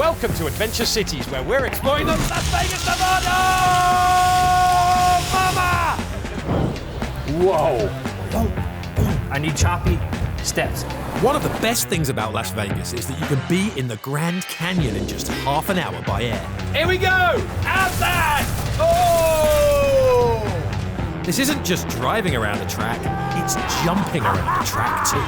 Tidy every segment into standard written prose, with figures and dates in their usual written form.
Welcome to Adventure Cities, where we're exploring the Las Vegas, Nevada! Mama! Whoa. I need choppy steps. One of the best things about Las Vegas is that you can be in the Grand Canyon in just half an hour by air. Here we go! Outside! Oh! This isn't just driving around the track, it's jumping around the track too.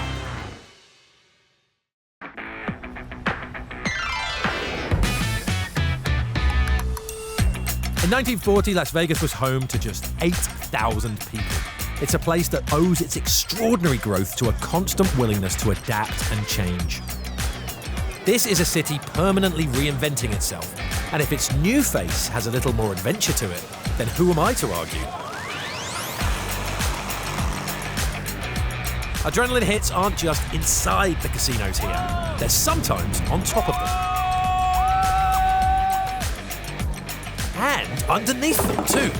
In 1940, Las Vegas was home to just 8,000 people. It's a place that owes its extraordinary growth to a constant willingness to adapt and change. This is a city permanently reinventing itself, and if its new face has a little more adventure to it, then who am I to argue? Adrenaline hits aren't just inside the casinos here, they're sometimes on top of them. And underneath them too.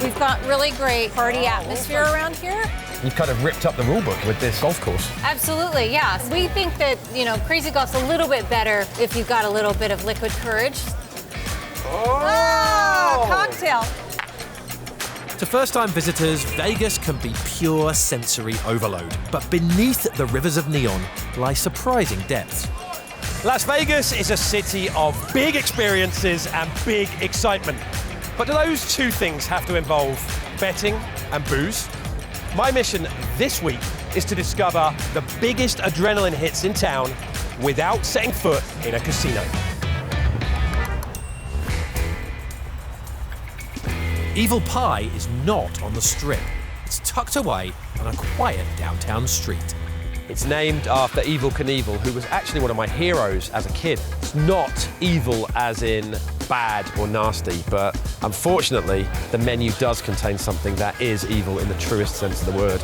We've got really great party atmosphere around here. You've kind of ripped up the rule book with this golf course. Absolutely, yeah. We think that, crazy golf's a little bit better if you've got a little bit of liquid courage. Oh, cocktail. To first-time visitors, Vegas can be pure sensory overload. But beneath the rivers of neon lie surprising depths. Las Vegas is a city of big experiences and big excitement. But do those two things have to involve betting and booze? My mission this week is to discover the biggest adrenaline hits in town without setting foot in a casino. Evel Pie is not on the Strip. It's tucked away on a quiet downtown street. It's named after Evel Knievel, who was actually one of my heroes as a kid. It's not evil as in bad or nasty, but unfortunately, the menu does contain something that is evil in the truest sense of the word.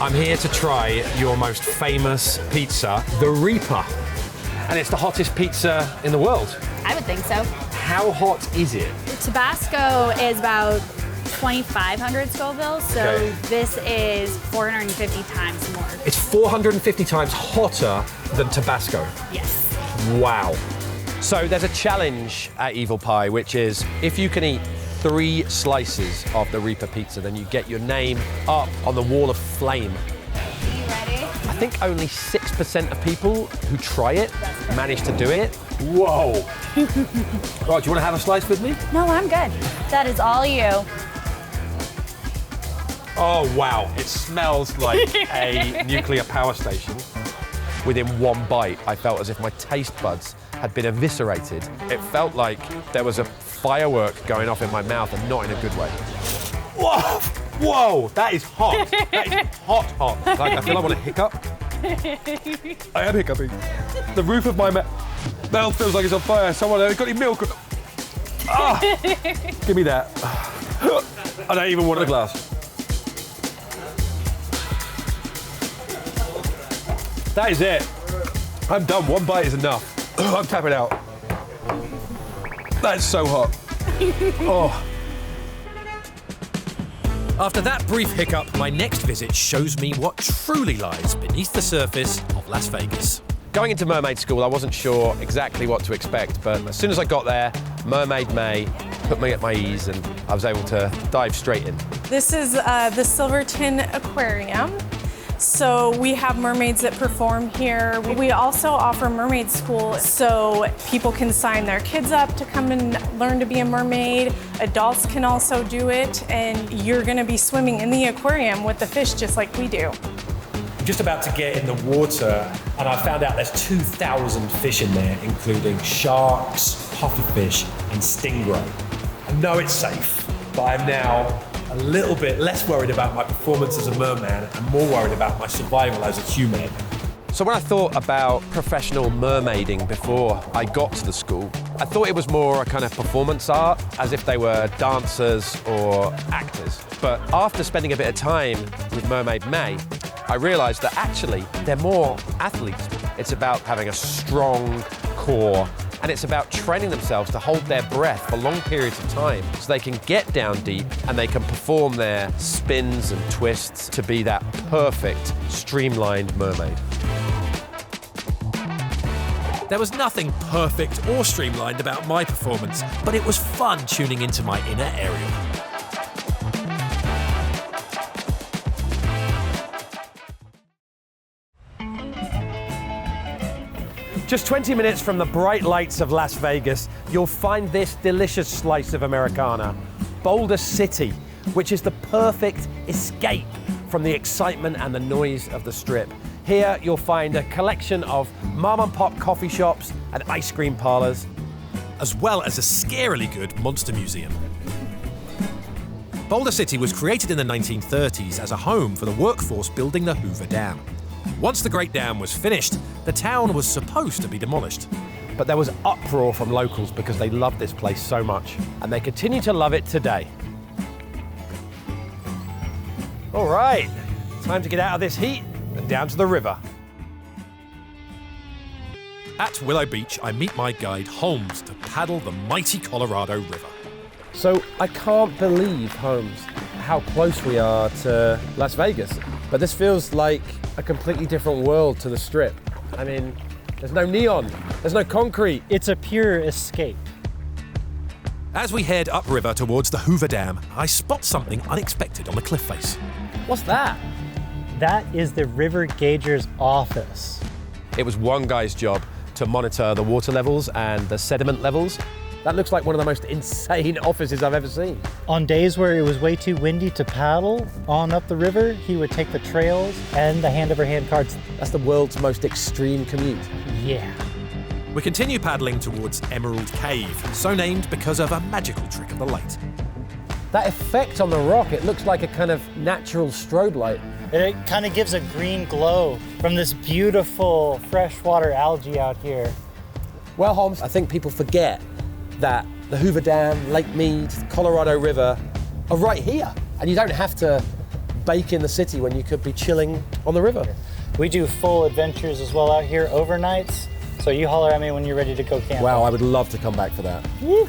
I'm here to try your most famous pizza, the Reaper. And it's the hottest pizza in the world. I would think so. How hot is it? Tabasco is about 2,500 Scoville, so Okay. this is 450 times more. It's 450 times hotter than Tabasco. Yes. Wow. So there's a challenge at Evel Pie, which is if you can eat 3 slices of the Reaper pizza, then you get your name up on the wall of flame. Are you ready? I think only 6% of people who try it manage to do it. Whoa. Right, do you want to have a slice with me? No, I'm good. That is all you. Oh, wow. It smells like a nuclear power station. Within one bite, I felt as if my taste buds had been eviscerated. It felt like there was a firework going off in my mouth and not in a good way. Whoa! Whoa! That is hot. That is hot, hot. Like, I feel I want to hiccup. I am hiccuping. The roof of my mouth feels like it's on fire. Someone got any milk? Ah! Give me that. I don't even want a glass. That is it. I'm done. One bite is enough. I'm tapping out. That's so hot. Oh. After that brief hiccup, my next visit shows me what truly lies beneath the surface of Las Vegas. Going into mermaid school, I wasn't sure exactly what to expect, but as soon as I got there, Mermaid May put me at my ease and I was able to dive straight in. This is the Silverton Aquarium. So we have mermaids that perform here. We also offer mermaid school, so people can sign their kids up to come and learn to be a mermaid. Adults can also do it, and you're gonna be swimming in the aquarium with the fish just like we do. I'm just about to get in the water, and I found out there's 2,000 fish in there, including sharks, pufferfish, and stingray. I know it's safe, but I'm now a little bit less worried about my performance as a merman and more worried about my survival as a human. So when I thought about professional mermaiding before I got to the school, I thought it was more a kind of performance art, as if they were dancers or actors. But after spending a bit of time with Mermaid May, I realized that actually they're more athletes. It's about having a strong core, and it's about training themselves to hold their breath for long periods of time so they can get down deep and they can perform their spins and twists to be that perfect, streamlined mermaid. There was nothing perfect or streamlined about my performance, but it was fun tuning into my inner Ariel. Just 20 minutes from the bright lights of Las Vegas, you'll find this delicious slice of Americana, Boulder City, which is the perfect escape from the excitement and the noise of the Strip. Here you'll find a collection of mom-and-pop coffee shops and ice cream parlors, as well as a scarily good monster museum. Boulder City was created in the 1930s as a home for the workforce building the Hoover Dam. Once the Great Dam was finished, the town was supposed to be demolished. but there was uproar from locals because they loved this place so much, and they continue to love it today. All right, time to get out of this heat and down to the river. At Willow Beach, I meet my guide Holmes to paddle the mighty Colorado River. So I can't believe, Holmes, how close we are to Las Vegas. But this feels like a completely different world to the Strip. I mean, there's no neon, there's no concrete. It's a pure escape. As we head upriver towards the Hoover Dam, I spot something unexpected on the cliff face. What's that? That is the river gauger's office. It was one guy's job to monitor the water levels and the sediment levels. That looks like one of the most insane offices I've ever seen. On days where it was way too windy to paddle on up the river, he would take the trails and the hand-over-hand carts. That's the world's most extreme commute. Yeah. We continue paddling towards Emerald Cave, so named because of a magical trick of the light. That effect on the rock, it looks like a kind of natural strobe light. It kind of gives a green glow from this beautiful freshwater algae out here. Well, Holmes, I think people forget that the Hoover Dam, Lake Mead, Colorado River are right here. And you don't have to bake in the city when you could be chilling on the river. We do full adventures as well out here, overnights. So you holler at me when you're ready to go camping. Wow, I would love to come back for that. Woo.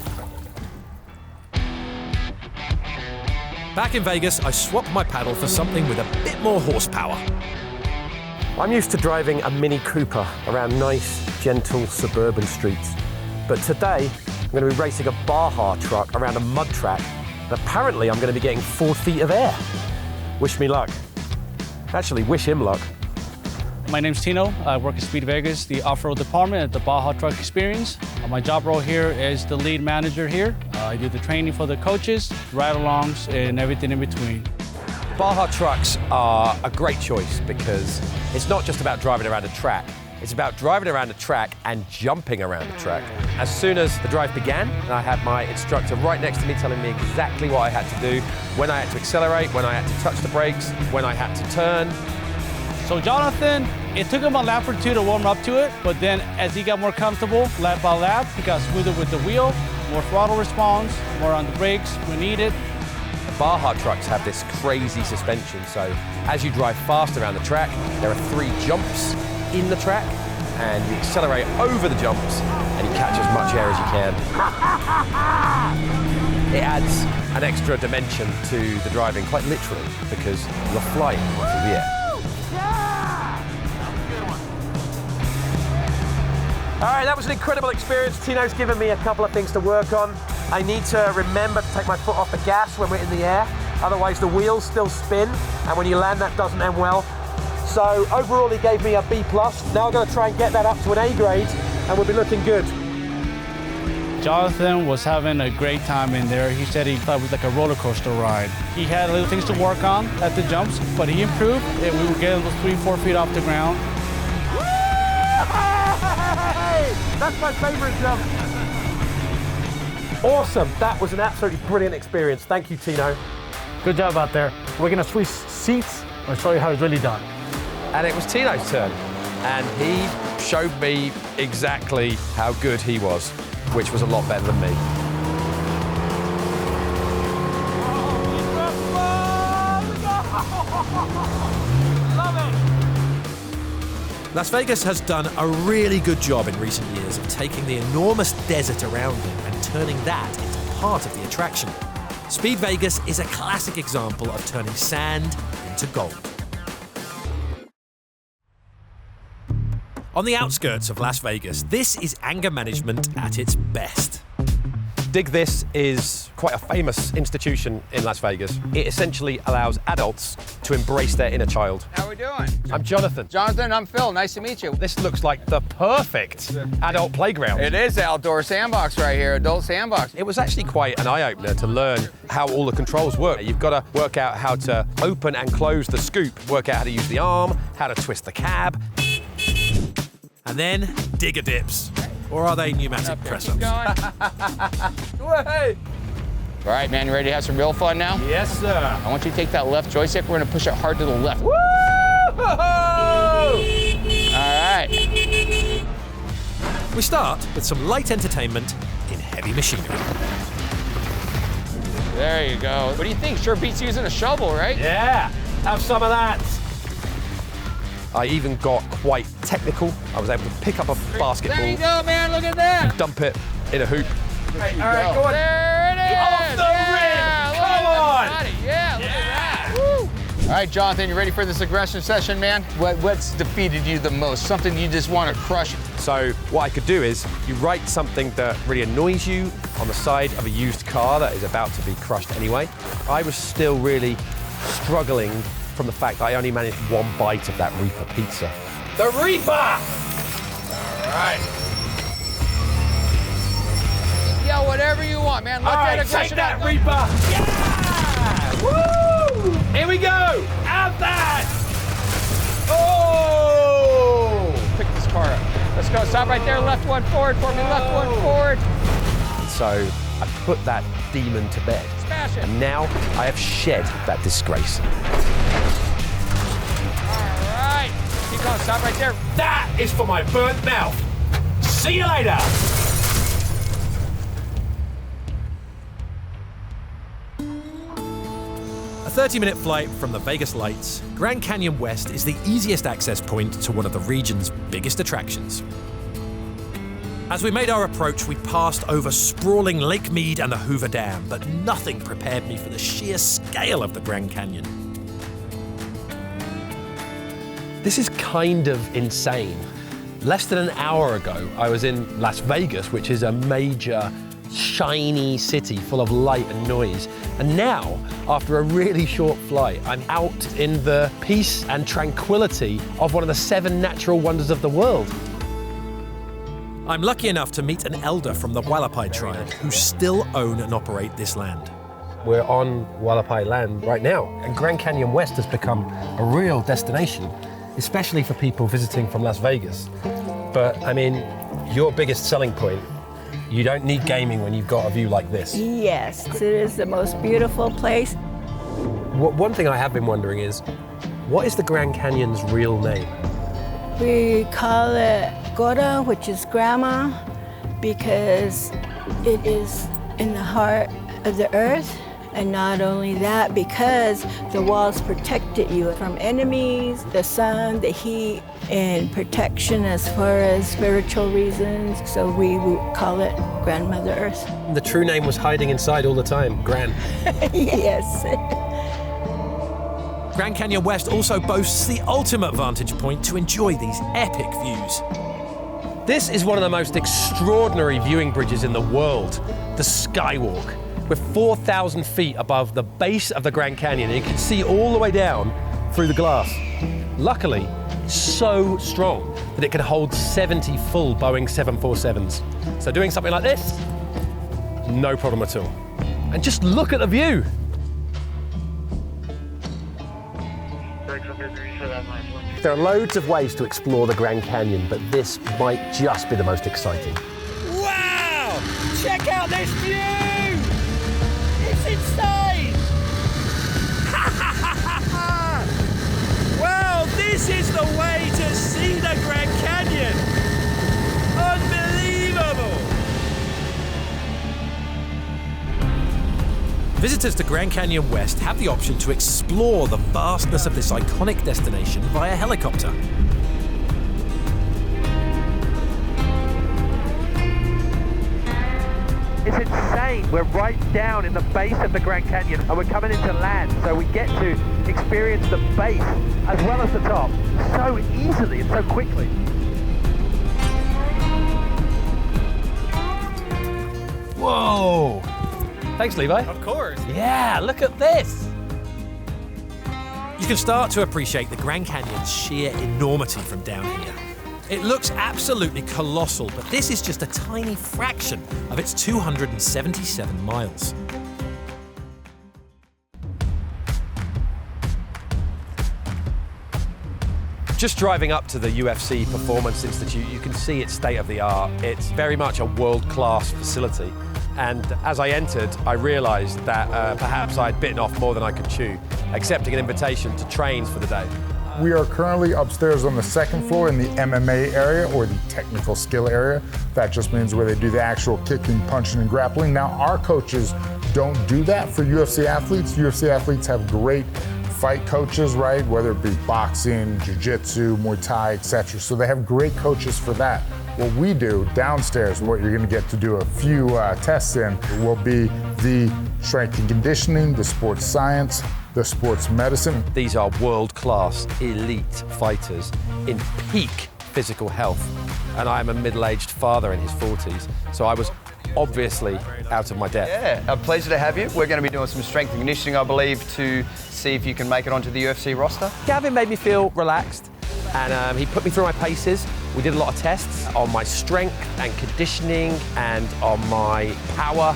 Back in Vegas, I swap my paddle for something with a bit more horsepower. I'm used to driving a Mini Cooper around nice, gentle suburban streets. But today, I'm going to be racing a Baja truck around a mud track. And apparently, I'm going to be getting 4 feet of air. Wish me luck. Actually, wish him luck. My name's Tino. I work at Speed Vegas, the off-road department at the Baja Truck Experience. My job role here is the lead manager here. I do the training for the coaches, ride-alongs, and everything in between. Baja trucks are a great choice because it's not just about driving around a track. It's about driving around a track and jumping around the track. As soon as the drive began, I had my instructor right next to me telling me exactly what I had to do, when I had to accelerate, when I had to touch the brakes, when I had to turn. So Jonathan, it took him a lap or two to warm up to it, but then as he got more comfortable, lap by lap, he got smoother with the wheel, more throttle response, more on the brakes when needed. The Baja trucks have this crazy suspension, so as you drive fast around the track, there are 3 jumps in the track, and you accelerate over the jumps, and you catch as much air as you can. It adds an extra dimension to the driving, quite literally, because you're flying through the air. All right, that was an incredible experience. Tino's given me a couple of things to work on. I need to remember to take my foot off the gas when we're in the air, otherwise the wheels still spin, and when you land, that doesn't end well. So overall, he gave me a B+. Now I'm going to try and get that up to an A grade, and we'll be looking good. Jonathan was having a great time in there. He said he thought it was like a roller coaster ride. He had little things to work on at the jumps, but he improved, and we were getting those 3-4 feet off the ground. That's my favorite jump. Awesome. That was an absolutely brilliant experience. Thank you, Tino. Good job out there. We're gonna switch seats and show you how it's really done. And it was Tino's turn. And he showed me exactly how good he was, which was a lot better than me. Las Vegas has done a really good job in recent years of taking the enormous desert around it and turning that into part of the attraction. Speed Vegas is a classic example of turning sand into gold. On the outskirts of Las Vegas, this is anger management at its best. Dig This is quite a famous institution in Las Vegas. It essentially allows adults to embrace their inner child. How we doing? I'm Jonathan. Jonathan, I'm Phil. Nice to meet you. This looks like the perfect adult playground. It is the outdoor sandbox right here, adult sandbox. It was actually quite an eye-opener to learn how all the controls work. You've got to work out how to open and close the scoop, work out how to use the arm, how to twist the cab. And then digger dips. Or are they pneumatic press-ups? All right, man, you ready to have some real fun now? Yes, sir. I want you to take that left joystick. We're gonna push it hard to the left. Woo! All right. We start with some light entertainment in heavy machinery. There you go. What do you think? Sure beats using a shovel, right? Yeah, have some of that. I even got quite technical. I was able to pick up a basketball. There you go, man. Look at that. Dump it in a hoop. All right, go on. There it is. Off the rim. Come on. Yeah, look at that. Woo. All right, Jonathan, you ready for this aggression session, man? What's defeated you the most? Something you just want to crush? So what I could do is you write something that really annoys you on the side of a used car that is about to be crushed anyway. I was still really struggling from the fact that I only managed one bite of that Reaper pizza. The Reaper! All right. Yeah, whatever you want, man. Let that aggression take that, out. Reaper! Yeah! Woo! Here we go! Have that! Oh! Pick this car up. Let's go. Stop right there. Left one forward for me. Left one forward. So I put that demon to bed. Smash it. And now I have shed that disgrace. All right. Keep going. Stop right there. That is for my burnt mouth. See you later! A 30-minute flight from the Vegas lights, Grand Canyon West is the easiest access point to one of the region's biggest attractions. As we made our approach, we passed over sprawling Lake Mead and the Hoover Dam, but nothing prepared me for the sheer scale of the Grand Canyon. This is kind of insane. Less than an hour ago, I was in Las Vegas, which is a major, shiny city full of light and noise. And now, after a really short flight, I'm out in the peace and tranquility of one of the 7 natural wonders of the world. I'm lucky enough to meet an elder from the Evel Pie tribe who still own and operate this land. We're on Evel Pie land right now, and Grand Canyon West has become a real destination, especially for people visiting from Las Vegas. But, I mean, your biggest selling point, you don't need gaming when you've got a view like this. Yes, it is the most beautiful place. One thing I have been wondering is, what is the Grand Canyon's real name? We call it Gora, which is grandma, because it is in the heart of the earth. And not only that, because the walls protected you from enemies, the sun, the heat, and protection as far as spiritual reasons. So we would call it Grandmother Earth. The true name was hiding inside all the time, Gran. Yes. Grand Canyon West also boasts the ultimate vantage point to enjoy these epic views. This is one of the most extraordinary viewing bridges in the world, the Skywalk. We're 4,000 feet above the base of the Grand Canyon, and you can see all the way down through the glass. Luckily, so strong that it can hold 70 full Boeing 747s. So doing something like this, no problem at all. And just look at the view. There are loads of ways to explore the Grand Canyon, but this might just be the most exciting. Wow! Check out this view! It's insane! Wow, this is the way to see the Grand Canyon! Unbelievable! Visitors to Grand Canyon West have the option to explore the vastness of this iconic destination via helicopter. It's insane. We're right down in the base of the Grand Canyon and we're coming into land, so we get to experience the base as well as the top so easily and so quickly. Thanks, Levi. Of course. Yeah, look at this. You can start to appreciate the Grand Canyon's sheer enormity from down here. It looks absolutely colossal, but this is just a tiny fraction of its 277 miles. Just driving up to the UFC Performance Institute, you can see it's state-of-the-art. It's very much a world-class facility. And as I entered, I realized that perhaps I'd bitten off more than I could chew, accepting an invitation to train for the day. We are currently upstairs on the second floor in the MMA area, or the technical skill area. That just means where they do the actual kicking, punching, and grappling. Now, our coaches don't do that for UFC athletes. UFC athletes have great fight coaches, right? Whether it be boxing, jiu-jitsu, Muay Thai, etc. So they have great coaches for that. What we do downstairs, what you're gonna get to do a few tests in, will be the strength and conditioning, the sports science, the sports medicine. These are world-class elite fighters in peak physical health. And I'm a middle-aged father in his 40s, so I was obviously out of my depth. Yeah, a pleasure to have you. We're going to be doing some strength and conditioning, I believe, to see if you can make it onto the UFC roster. Gavin made me feel relaxed, and he put me through my paces. We did a lot of tests on my strength and conditioning and on my power.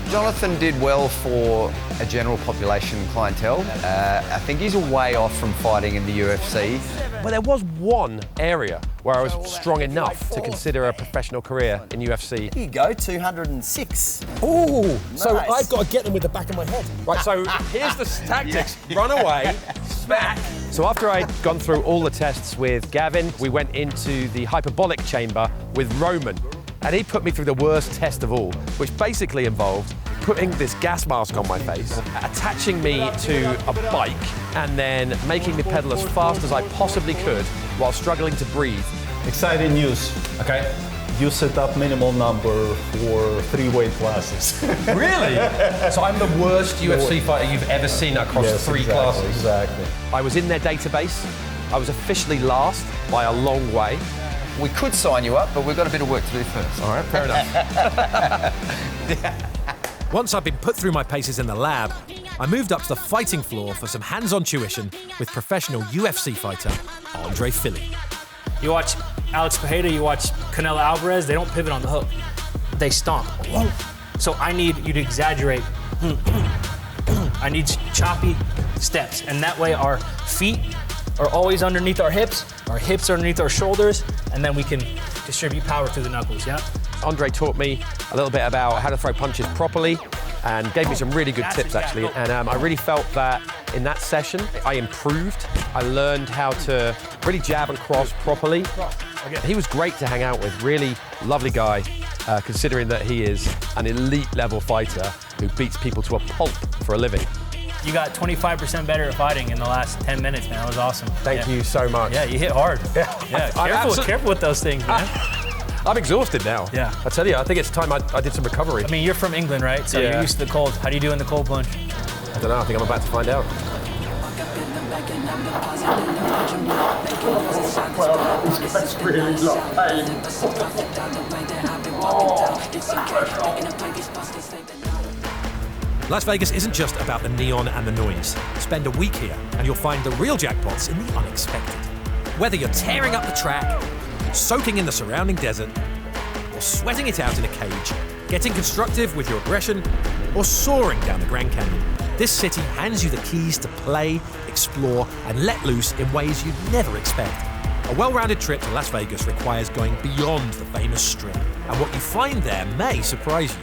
Jonathan did well for a general population clientele. I think he's a way off from fighting in the UFC. But there was one area where I was strong enough to consider a professional career in UFC. Here you go, 206. Ooh, nice. So I've got to get them with the back of my head. Right, so here's the tactics. Run away, smack. So after I'd gone through all the tests with Gavin, we went into the hyperbolic chamber with Roman. And he put me through the worst test of all, which basically involved putting this gas mask on my face, attaching me to a bike, and then making me pedal as fast as I possibly could while struggling to breathe. Exciting news. Okay. You set up minimal number for 3 weight classes. Really? So I'm the worst UFC fighter you've ever seen across 3 classes? Exactly. I was in their database. I was officially last by a long way. We could sign you up, but we've got a bit of work to do first. All right, fair enough. Once I'd been put through my paces in the lab, I moved up to the fighting floor for some hands-on tuition with professional UFC fighter Andre Philly. You watch Alex Pereira, you watch Canelo Alvarez, they don't pivot on the hook. They stomp. So I need you to exaggerate. I need choppy steps. And that way our feet are always underneath our hips are underneath our shoulders, and then we can distribute power through the knuckles, yeah? Andre taught me a little bit about how to throw punches properly and gave me some really good tips, actually. And I really felt that in that session, I improved. I learned how to really jab and cross properly. He was great to hang out with, really lovely guy, considering that he is an elite level fighter who beats people to a pulp for a living. You got 25% better at fighting in the last 10 minutes, man. That was awesome. Thank you so much. Yeah, you hit hard. Yeah, careful with those things, man. I'm exhausted now. Yeah. I tell you, I think it's time I did some recovery. I mean, you're from England, right? So you're used to the cold. How do you do in the cold plunge? I don't know. I think I'm about to find out. That's really not pain. Las Vegas isn't just about the neon and the noise. Spend a week here and you'll find the real jackpots in the unexpected. Whether you're tearing up the track, soaking in the surrounding desert, or sweating it out in a cage, getting constructive with your aggression, or soaring down the Grand Canyon, this city hands you the keys to play, explore, and let loose in ways you'd never expect. A well-rounded trip to Las Vegas requires going beyond the famous Strip, and what you find there may surprise you.